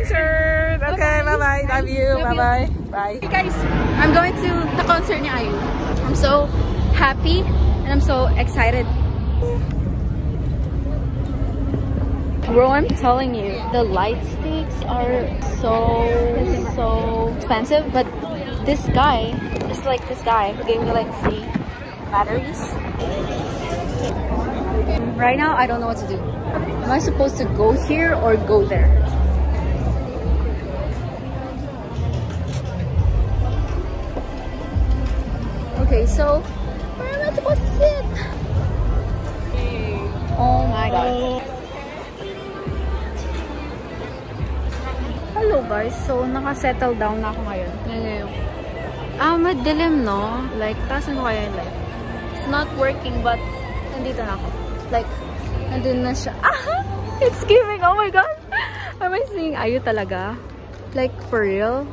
concert. Okay, bye-bye. Love you. Bye-bye. Bye. Hey guys, I'm going to the concert ni Ayu. I'm so happy and I'm so excited. Bro, I'm telling you, the light sticks are so expensive, but this guy, just like this guy, who gave me like free batteries. Right now, I don't know what to do. Am I supposed to go here or go there? Okay, so where am I supposed to sit? Oh my god. Hello guys, so naka-settle down na ako ngayon. Madilim no? Like, tasan ko kaya yung light? It's not working but nandito na ako. Like, nandun na siya. Ah! It's giving! Oh my god! Am I seeing Ayu talaga? Like, for real?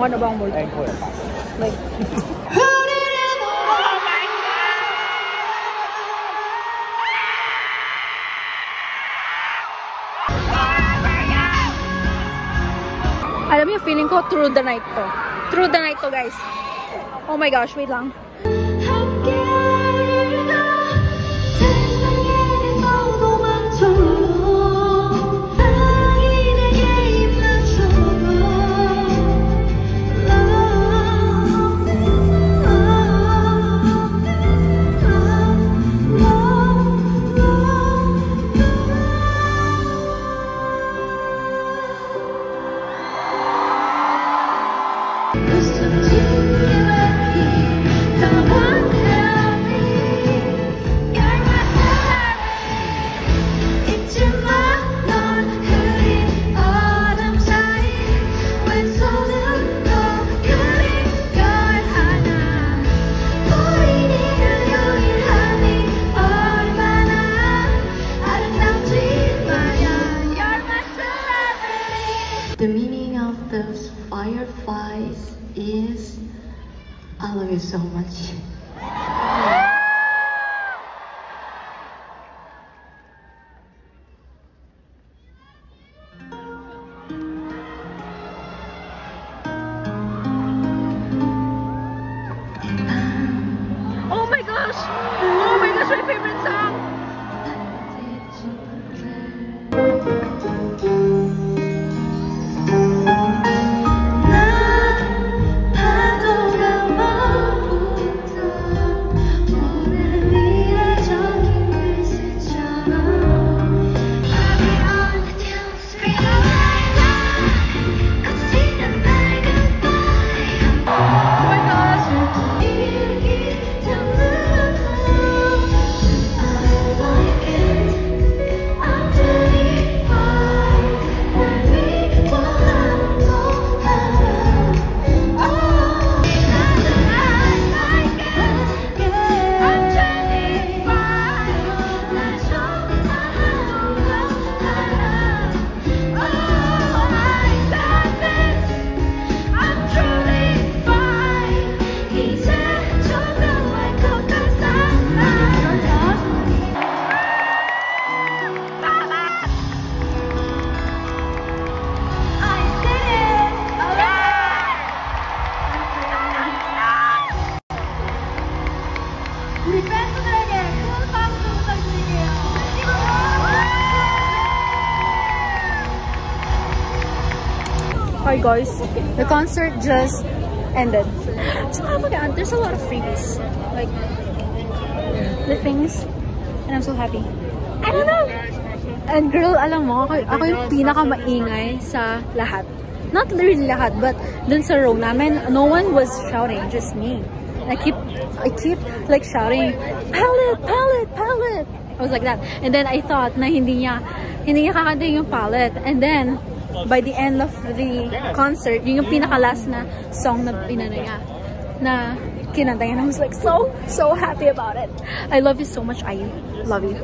Ano bang multo? Like, alam niyo, feeling ko through the night to. Through the night to, guys. Oh my gosh, wait lang. The meaning of those fireflies is I love you so much. Oh my gosh! Oh my gosh, my favorite song! Hi guys, the concert just ended. So there's a lot of freebies, like the things, and I'm so happy. I don't know. And girl, alam mo, ako yung pinaka-maingay sa lahat. Not really lahat, but dun sa row namin, no one was shouting, just me. I keep like shouting, palette, palette, palette. I was like that, and then I thought na hindi niya kakanta yung palette, and then by the end of the concert, yung pinaka-last na song na pinano niya, na kinanta niya, and I was like so happy about it. I love you so much, I love you.